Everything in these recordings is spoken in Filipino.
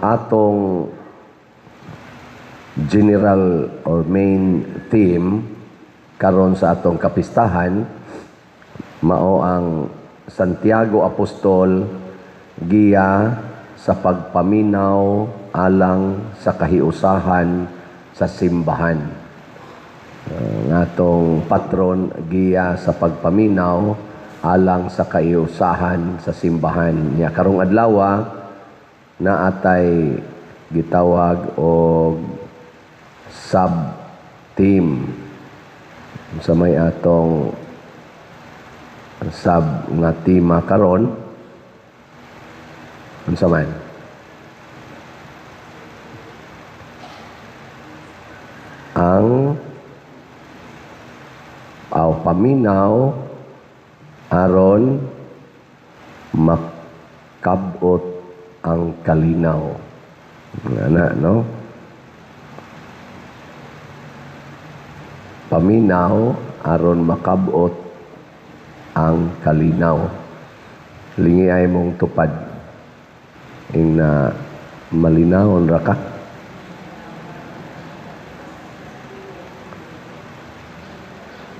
atong general or main theme karon sa atong kapistahan mao ang Santiago Apostol giya sa pagpaminaw alang sa kahiusahan sa simbahan. Ang atong patron giya sa pagpaminaw alang sa kahiusahan sa simbahan. Ya karong adlaw na atay gitawag og sub-team sa may atong sub nga tema karon unsa man ang paminaw aron makabot ang kalinaw. Ana, no? Paminaw aron makabot ang kalinaw. Lingi ay mong tupad. Ing na malinawon ra ka.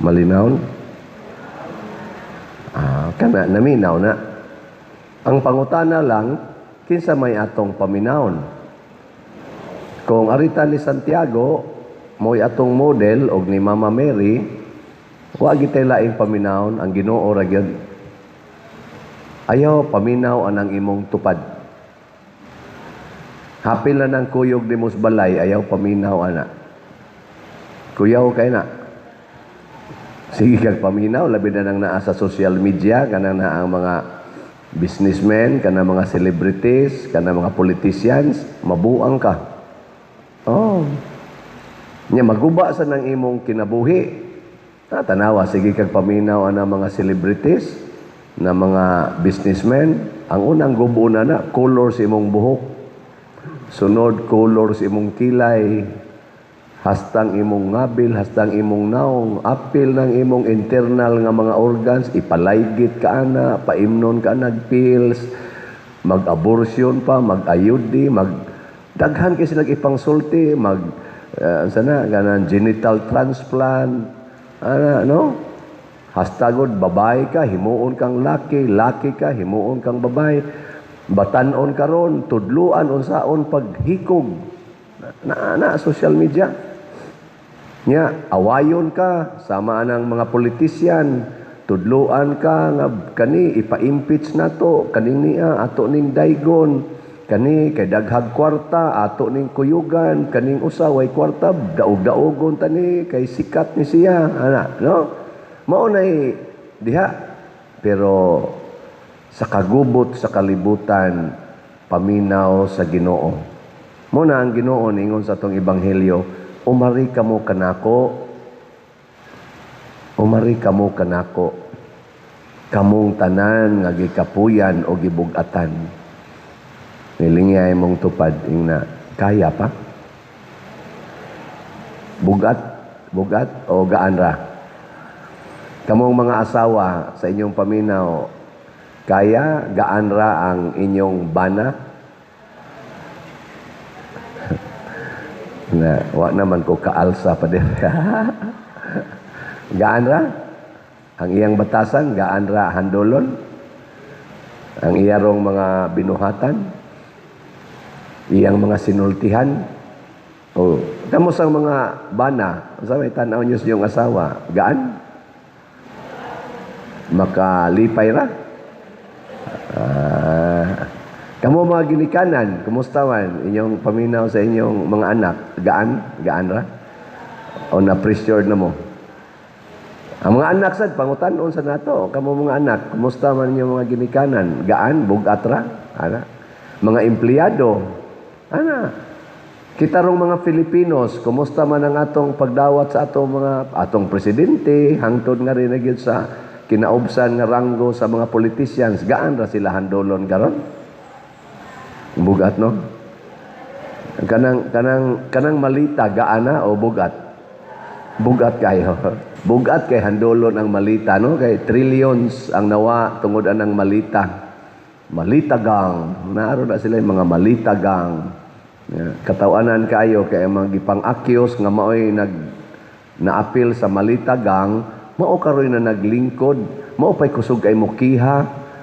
Malinawon? Kana naminaw na. Ang pangutana lang, kinsa may atong paminawon. Kung arita ni Santiago, mo'y atong model og ni Mama Mary, wa gitay laing paminawon ang Ginoo ra gyud. Ayaw paminaw anang imong tupad. Hapil na ng kuyog ni Musbalay, ayaw paminaw ana. Kuyaw kay na. Sige kag paminaw, labi na nang naa sa social media, kanang na ang mga businessmen, kanang mga celebrities, kanang mga politicians, mabuang ka. Oh. Nya maguba sa nang imong kinabuhi. Tanawa, sige kag paminaw ana mga celebrities, na mga businessmen, ang unang gubo na color sa imong buhok. Sunod, color sa imong kilay. Hastang imong ngabil, hastang imong naong, apil ng imong internal nga mga organs, ipalaygit ka ana, paimnon ka nagpills, mag-abortion pa, mag-ayudi, daghan kasi nag-ipangsulti, ganan genital transplant, no? Hastagod, babae ka, himuon kang laki, laki ka, himuon kang babae, batanon ka ron, tudluan, unsaon, paghikog, na social media. Nya, awayon ka, sama ng mga politisyan, tudluan ka, nga kani, ipa-impeach na to, kaning niya, ato ning daygon, kani, kay daghag kwarta, ato ning kuyugan, kaning usaway kwarta, daog-daogon tani, kay sikat ni siya, no? Maunay diha, pero sa kagubot, sa kalibutan, paminaw sa Ginoo. Muna ang Ginoo ningon sa atong ebanghelyo, umari kamo kanako, kamong tanan nga gikapuyan o gibugatan. Nilingay mong tupad ing na kaya pa? Bugat o gaan ra? Kamong mga asawa sa inyong paminaw, kaya gaan ra ang inyong bana? Na wa naman ko kaalsa pa din. Gaan ra ang iyang batasan, gaan ra handolon ang iyarong mga binuhatan, iyang mga sinultihan. O kamo sang mga bana, sa may tan-aw niyo sa iyong asawa, gaan makalipay ra. Kamo mga ginikanan, kumusta man inyong paminaw sa inyong mga anak? Gaan ra? O na-pressured na mo? Ang mga anak sad, pangutanon sa nato. Kamo mga anak, kumusta man inyong mga ginikanan? Gaan? Bugat ra? Ana? Mga empleyado? Ana? Kita rong mga Filipinos, kumusta man ang atong pagdawat sa atong presidente, hangtod nga rin na gyud sa kinaubsan nga ranggo sa mga politicians, gaan ra sila handolon karon? Bugat, no? Kanang malita, gaana o bugat? Bugat kayo. Bugat kay handolon ang malita, no? Kay trillions ang nawa tungod anang malita. malitagang. Naaro na sila yung mga malitagang. Katawanan kayo kaya mga gipang-akyos nga mao'y naapil sa malitagang, mao karoy na naglingkod, mao pa'y kusog kay mukiha,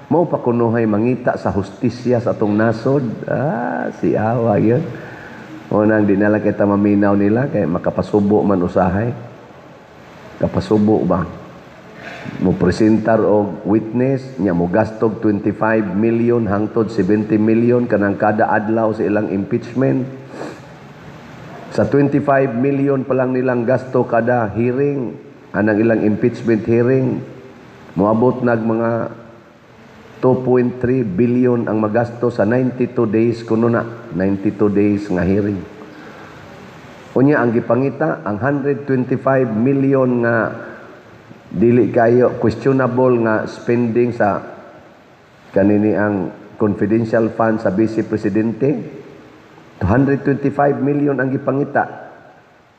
mao pa kunuhay mangita sa hustisya sa atong nasod. Si awa yun. O nang dinala kita maminaw nila kay makapasubo man usahay. Kapasubo ba? Mo presentar og witness nya mo gastog 25 million hangtod 70 million kanang kada adlaw sa ilang impeachment. Sa 25 million pa lang nilang gasto kada hearing, anang ilang impeachment hearing, moabot nag mga 2.3 billion ang magasto sa 92 days kuno na 92 days nga hearing. Unya ang gipangita ang 125 million nga dili kayo questionable nga spending sa kanini ang confidential fund sa Vice Presidente. 225 million ang gipangita.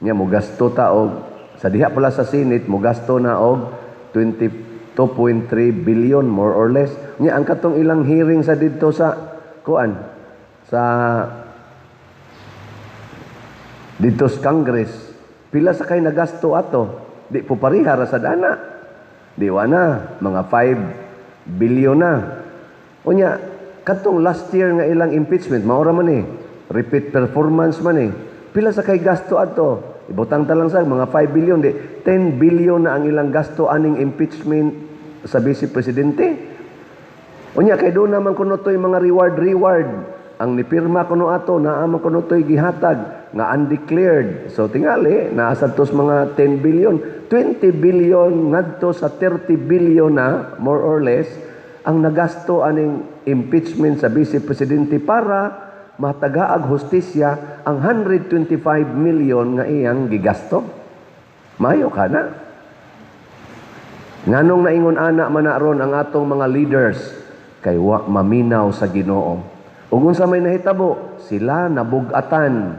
Nya mo gasto ta og sa diha pala sa Senate mo gasto na og 2.3 billion more or less. Nya ang katong ilang hearing sa didto sa kuan sa dito sa Congress, pila sa kay nagasto ato? Di po parihara sa dana. Di na, mga 5 billion na. Unya, katong last year nga ilang impeachment, maura man repeat performance man Pila sa kay gasto ato? Ibutang talang sa mga 5 billion, di 10 billion na ang ilang gasto aning impeachment sa Vice Presidente. Unya, kay doon naman kuno to'y mga reward. Ang nipirma kuno ato, naaman kuno to'y gihatag nga undeclared. So tingali, naasa tos mga 10 billion. 20 billion ngadto sa 30 billion na, more or less, ang nagasto aning impeachment sa Vice Presidente para matagaag hustisya ang 125 million nga iyang gigasto. Mayo ka na. Nganong naingon ana man ron ang atong mga leaders kay wa maminaw sa Ginoo. Ug unsa may nahitabo, sila nabugatan.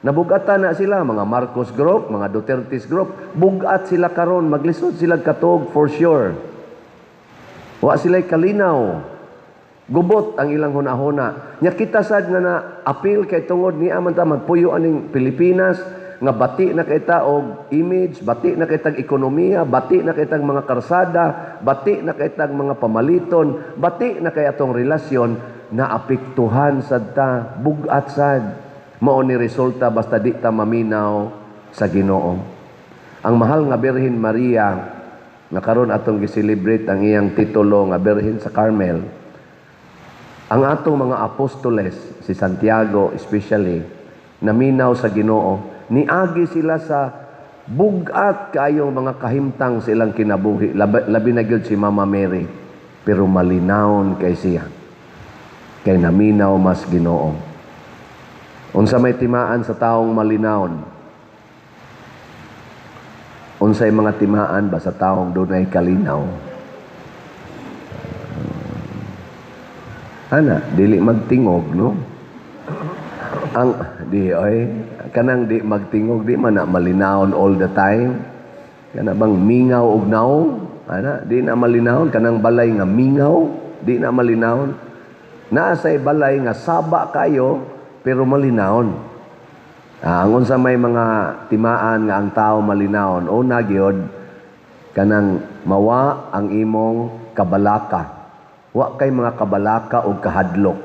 Nabugatan na sila, mga Marcos group, mga Duterte's group. Bugat sila karon, maglisod sila katog for sure. Wa sila'y kalinaw. Gubot ang ilang hunahuna. Nya kita sad nga na appeal kay tungod ni aman ta magpuyo aning Pilipinas nga bati na kita og image, bati na kitag ekonomiya, bati na kitag mga karsada, bati na kitag mga pamaliton, bati na kay atong relasyon na apektuhan sad ta, bugat sad. Mao ni resulta basta di ta maminaw sa Ginoo. Ang mahal nga Birhen Maria na karon atong gi-celebrate ang iyang titulo nga Birhen sa Carmel. Ang atong mga apostoles, si Santiago especially, naminaw sa Ginoo, niagi sila sa bugat kayong mga kahimtang sa ilang kinabuhi. Labi na gyud si Mama Mary, pero malinawon kay siya. Kay naminaw mas Ginoo. Unsa may timaan sa taong malinawon? Unsay mga timaan ba sa taong dunay kalinaw? Ana, dili magtingog, no? Ang kanang di magtingog, di man na malinawon all the time. Kana bang mingaw og naong? Ana, di na malinawon kanang balay nga mingaw, di na malinawon. Naa say balay nga saba kayo pero malinawon. Ang unsa may mga timaan nga ang tao malinawon, una gyud kanang mawa ang imong kabalaka. Wa kay mga kabalaka o kahadlok.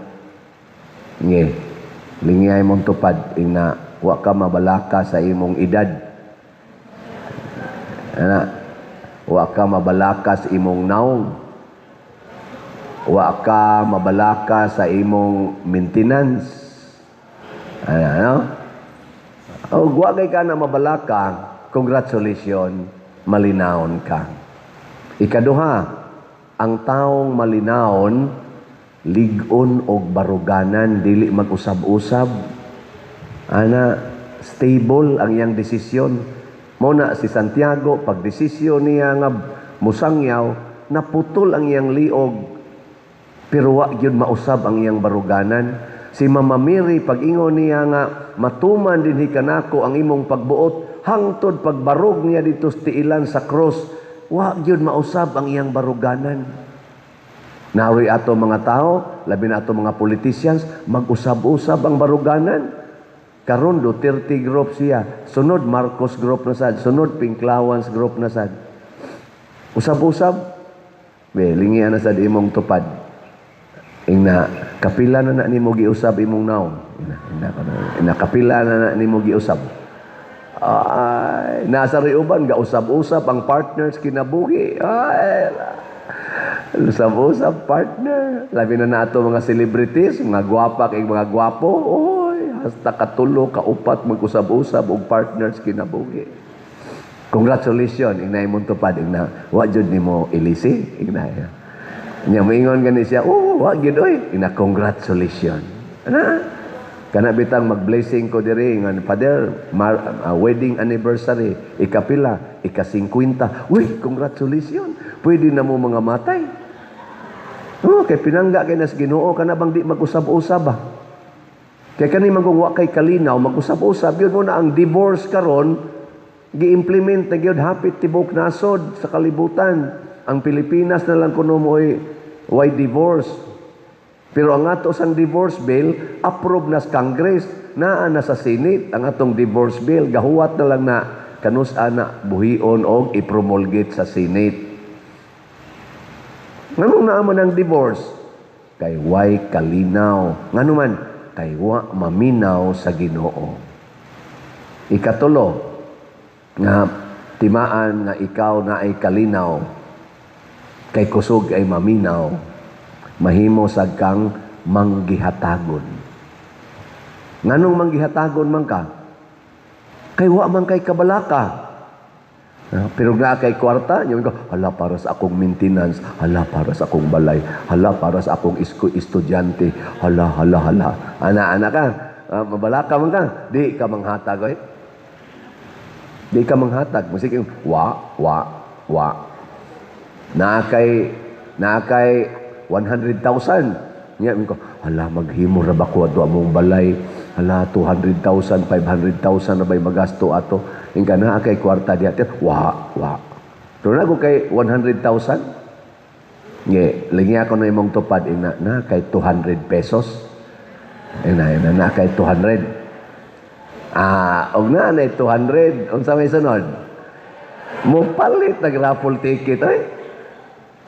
Nge, lingay mong tupad ina wa ka mabalaka sa imong edad. Ana, wa ka mabalaka sa imong naong. Wa ka mabalaka sa imong maintenance. Ano? O guwagay ka na mabalaka, congratulations, malinawon ka. Ikaduha, ang taong malinawon, ligon og baruganan, dili mag-usab-usab. Ana, stable ang iyang desisyon. Muna si Santiago, pag desisyon niya nga musangyaw, naputol ang iyang liog, pero wa gyud mausab ang iyang baruganan. Si Mama Mary, pag-ingon niya nga, matuman din hikanako ang imong pagbuot, hangtod pagbarog niya dito sa tiilan sa cross, wa gyud mausab ang iyang baruganan. Naroy ato mga tao, labi na ato mga politicians, mag-usab-usab ang baruganan. Karon Duterte group siya, sunod Marcos group na sad, sunod Pinklawans group na sad. Usab-usab, lingian na sad imong tupad. Ina kapila na nimo giusab imong naong. Ina kapila na nimo giusab. Ay, nasa riuban gausab-usab ang partners kinabuhi. Ay, usab-usab partner. Labi na nato mga celebrities, mga gwapa kay mga gwapo. Oy, hasta katulo, kaupat mag-usab-usab og partners kinabuhi. Congratulations, inay mong tupad, ina, wa jud nimo ilisi, inay. Nya moingon gani siya, wa gyud oy, ina congratulations. Ana? Kana bitang mag-blessing ko diri ngan Father, wedding anniversary, ikapila, ika-50. Uy, congratulations. Pwede na mo mga matay. Kay pinangga kay nas Ginoo kana bang di mag-usab-usab ba? Kay kani manggung wa kay kalinaw mag-usab-usab yun mo na ang divorce karon gi-implement na gyud hapit tibok nasod sa kalibutan. Ang Pilipinas na lang kuno mo'y why divorce. Pero ang ato sang divorce bill approve na sa Congress, naa na sa Senate ang atong divorce bill, gahuwat na lang na kanus-a na buhion og i-promulgate sa Senate. Nganong naaman ang divorce? Kay why kalinaw. Ngano man? Kay wa maminaw sa Ginoo. Ikatulo, nga timaan nga ikaw na ay kalinaw, kay kusog ay maminaw, mahimo sad kang manggihatagon. Nganong manggihatagon man ka? Kay wa man kay kabalaka. Pero nga kay kwarta, yung ko, hala para sa akong maintenance, hala para sa akong balay, hala para sa akong estudyante, hala. Ana ka, mabalaka man ka, di ka manghatag, eh. Di ka manghatag. Musik yung, wa. Na kay 100,000. Nya ko, hala maghimo ra ba ko ato among balay? Hala 200,000, 500,000 na bay magasto ato. Ingka na kay kwarta diha. Wa. Pero na ko kay 100,000. Nye, lingi ako na imong tupad na kay 200 pesos. Na kay 200. Og na 200. Unsa may sunod? Mo palit nag raffle ticket oy.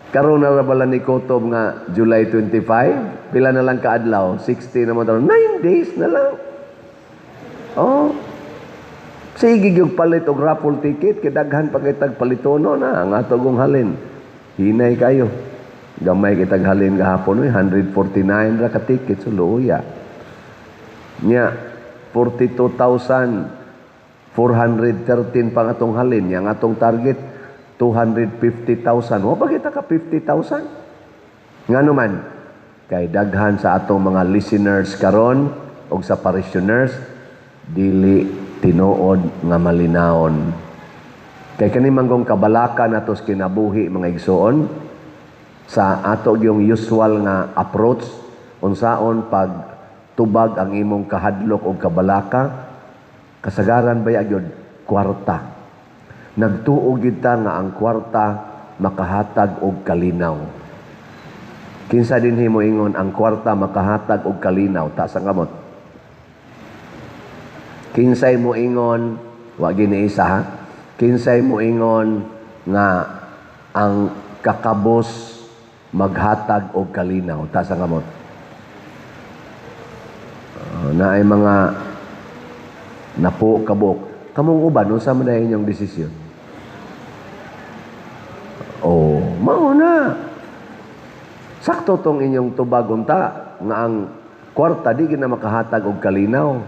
Karon na bala ni Kotob nga July 25, pila na lang kaadlaw, 60 na mo 9 days na lang. Sige gyud palit og raffle ticket kay daghan pa kay tagpalitono na ang atong halin. Hinay kayo. Gamay kay taghalin gahapon 149 ra ka ticket so luya. Nya 42,413 pang atong halin, yang atong target 250,000. Wa ba kita ka 50,000? Ngano man kay daghan sa atong mga listeners karon og sa parishioners dili tinuod nga malinawon. Kay kani manggong kabalaka natos kinabuhi mga igsoon sa ato yung usual nga approach unsaon pag tubag ang imong kahadlok og kabalaka, kasagaran ba gyud kwarta. Nagtuo kita nga ang kwarta makahatag og kalinaw. Kinsa dinhi mo ingon ang kwarta makahatag og kalinaw, ta sa kamot. Kinsay mo ingon, wa giniisa ha. Kinsay mo ingon nga ang kakabos maghatag og kalinaw, ta sa kamot. Na ay mga napo kabok. Kamong uban unsa man ay inyong desisyon? Mao na. Sakto tong inyong tubag unta nga ang kwarta di gina makahatag og kalinaw.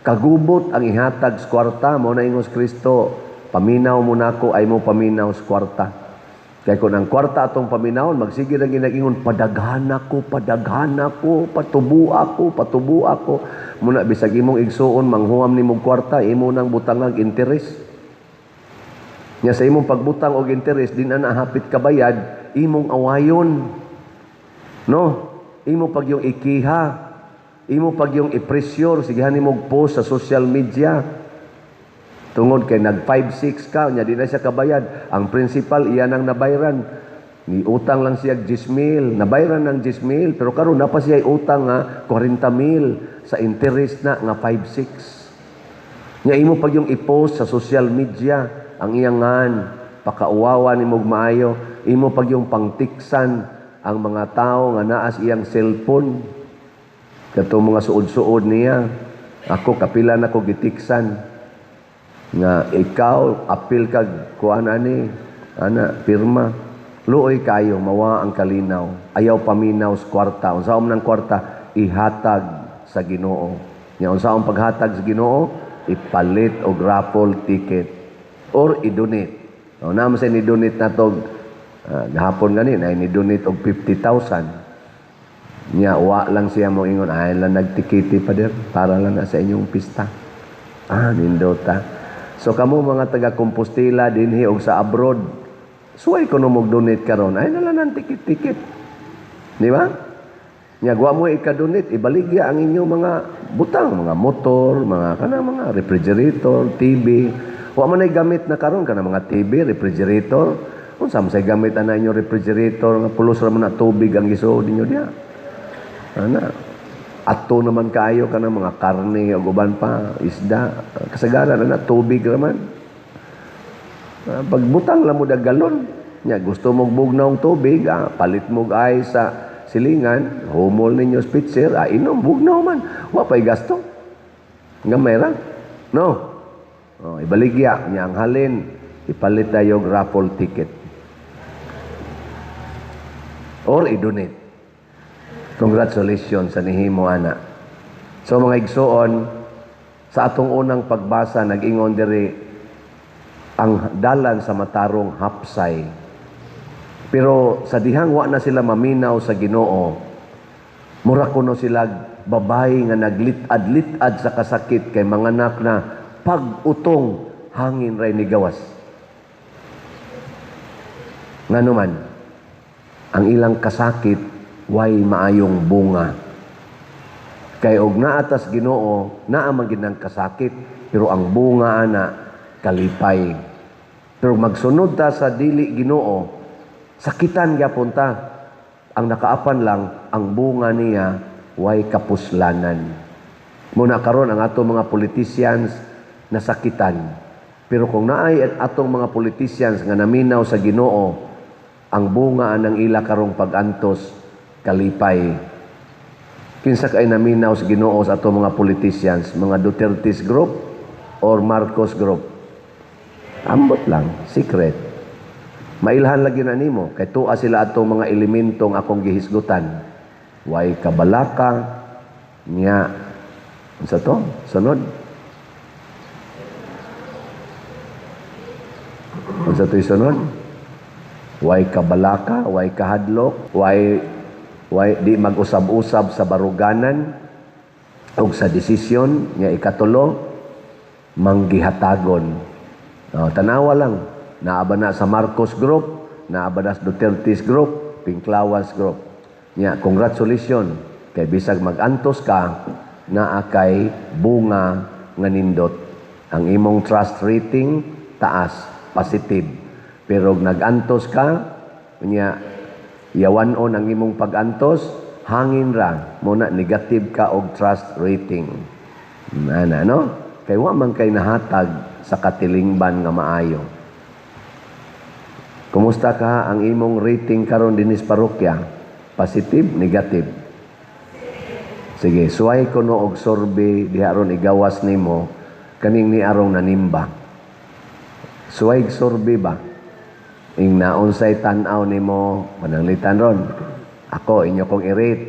Kagubot ang ihatag sa kwarta mo na ingos Kristo. Paminaw mo nako ay mo paminaw sa kwarta. Kaya kung ang kwarta atong paminawon, magsige lang ginagingon, padaghan ako, patubu ako. Muna bisag imong igsuon, manghuam ni mong kwarta, imo nang butangag interes. Nya sa imong pagbutang og interes, din na hapit kabayad, imong awayon. No? Imo pag yung ikiha, imo pag yung i-pressure, sigihan ni mong post sa social media. Tungod kay nag 5-6 ka, nya di na siya kabayad. Ang principal, iyan ang nabayran. Ni utang lang siya 10,000, nabayaran ng 10,000, pero karon na pa siya utang nga 40,000 sa interest na nga 5-6. Nya imo pag yung i-post sa social media ang iyangan, pakauwawa ni mog maayo, imo pag yung pangtiksan ang mga tao nga naas iyang cellphone. Kato mga suod-suod niya, ako kapila na ko gitiksan nga ikaw apil kag kuan ani ana pirma luoy kayo mawa ang kalinaw, ayaw paminaw sa kwarta. Unsaon nang kwarta ihatag sa Ginoo. Nya unsaon paghatag sa Ginoo, ipalit og raffle ticket or i-donate. Naman sa ni-donate na to gahapon gani na ni-donate og 50,000. Nya wa lang siya mo ingon ay lang nagtikiti pa der para lang na sa inyong pista. Nindota. So kamo mga taga Compostela dinhi og sa abroad, suway ko no mag-donate karon ay nalan tikit-tikit. Di ba? Nya wa mo ika-donate, ibaligya ang inyong mga butang, mga motor, mga mga refrigerator, TV. Wa man ay gamit na karon kana mga TV, refrigerator. Unsa man say gamit ana inyong refrigerator nga pulos ra man na tubig ang isuod ninyo diha. Ato naman kayo kana mga karne o uban pa, isda, kasagaran na tubig naman. Pagbutang lang mo dag galon, nya gusto mo bugnaw tubig, palit mo ay sa silingan, humol ninyo spitzer, inom bugnaw man, wa pay gasto. Gamay ra. No. Ibaligya nya ang halin, ipalit tayo raffle ticket. Or i-donate. Congratulations sa nihimo ana. So mga igsoon, sa atong unang pagbasa nag-ingon diri ang dalan sa matarong hapsay. Pero sa dihang wa na sila maminaw sa Ginoo, mura kuno sila babae nga naglit-ad sa kasakit kay manganak na pag-utong hangin ray ni gawas. Nganuman ang ilang kasakit way maayong bunga. Kay og naatas Ginoo, naa man gid nang kasakit, pero ang bunga ana kalipay. Pero magsunod ta sa dili Ginoo, sakitan gyapon ta. Ang nakaapan lang ang bunga niya way kapuslanan. Muna karon ang atong mga politicians nasakitan. Pero kung naay atong mga politicians nga naminaw sa Ginoo, ang bunga ng ila karong pag-antos kalipay. Kinsa kay naminaw sa Ginoo sa ato mga politicians, mga Duterte's group or Marcos group? Ambot lang, secret. Mailhan lagi na nimo kay tuwa sila atong mga elementong akong gihisgutan. Way kabalaka niya. Unsa to? Sunod. Unsa to sunod? Way kabalaka, way kahadlok, way di mag-usab-usab sa baruganan o sa desisyon niya ikatulo manggihatagon. Tanawa lang naaba na sa Marcos group, naaba na sa Duterte's group, Pinklawas group. Niya congratulations kay bisag mag-antos ka naa kay bunga nga nindot. Ang imong trust rating taas, positive. Pero nag-antos ka niya yawanon ang imong pag-antos, hangin ra, muna negative ka og trust rating. No? Kay wa man kay nahatag sa katilingban nga maayo. Kumusta ka ang imong rating karon dinis parokya? Positive, negative? Sige, suway ko no og survey diha ron igawas nimo kaning ni arong nanimba. Suway survey ba? Ing naunsay tan-aw nimo pananglitan ron. Ako inyo kong i-rate.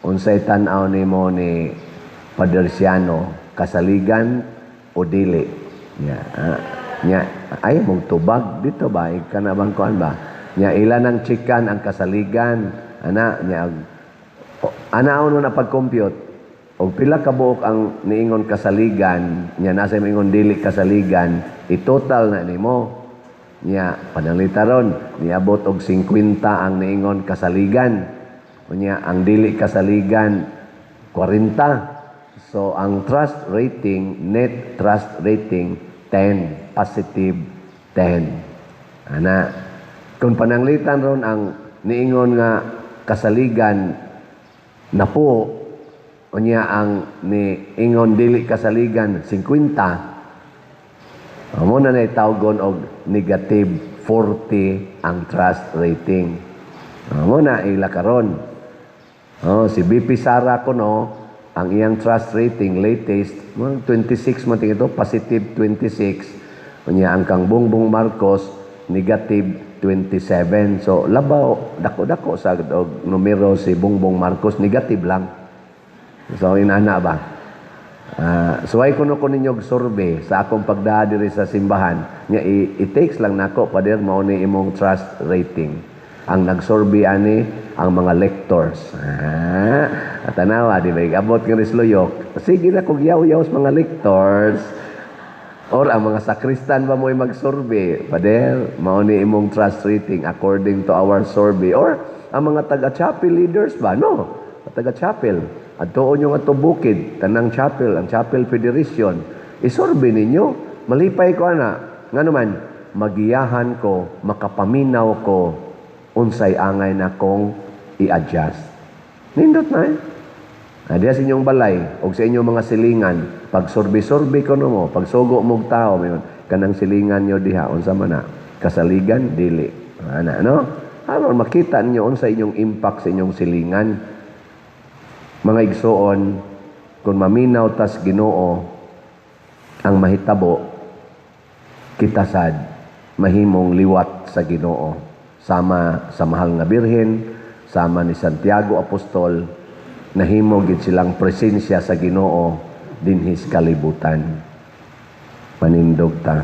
Unsay tan-aw nimo ni Paderciano, kasaligan o dili? Nya ay mong tubag dito ba kana bang kuan ba? Nya ila nang chikan ang kasaligan ana nya anaon na pag-compute og pila ka buok ang niingon kasaligan nya nasa ingon dili kasaligan i-total na nimo. Nya pananglita ron niabot og 50 ang niingon kasaligan. Unya ang dili kasaligan 40. So ang trust rating, net trust rating 10, positive 10. Ana Kung pananglitan ron ang niingon nga kasaligan na po, unya ang niingon dili kasaligan 50, amo na naitawgon og negative 40 ang trust rating. Amo na ila karon. Si BP Sara kuno ang iyang trust rating latest 26 man ito, positive 26. Unya ang kang Bongbong Marcos negative 27. So labaw dako-dako sa og numero si Bongbong Marcos, negative lang. So inana ba? Suway kuno ko ninyo survey sa akong pagdaa diri sa simbahan nya i-takes lang nako pader mao ni imong trust rating. Ang nagsurvey ani ang mga lectors. At tanawa di ba abot nga risluyok. Sige na kog yaw-yaw sa mga lectors. Or ang mga sakristan ba mo'y mag-survey? Pader, mao ni imong trust rating according to our survey. Or ang mga taga-chapel leaders ba? No. Taga-chapel. At tuon nyo nga to bukid, tanang chapel, ang Chapel Federation. Isurvey ninyo. Malipay ko ana. Nga naman, magiyahan ko, makapaminaw ko, unsay angay na kong i-adjust. Nindot na eh. Diya sa inyong balay, o sa inyong mga silingan, pag survey-survey ko mo, pag sugo mong tao, mayon, kanang silingan nyo diha, unsa man na, kasaligan, dili. No? Ano, makita niyo unsa inyong impact sa inyong silingan. Mga igsoon, kung maminaw tas Ginoo ang mahitabo, kita sad mahimong liwat sa Ginoo. Sama sa mahal nga birhen, sama ni Santiago Apostol, nahimo gid silang presensya sa Ginoo dinhi sa kalibutan. Panindog ta.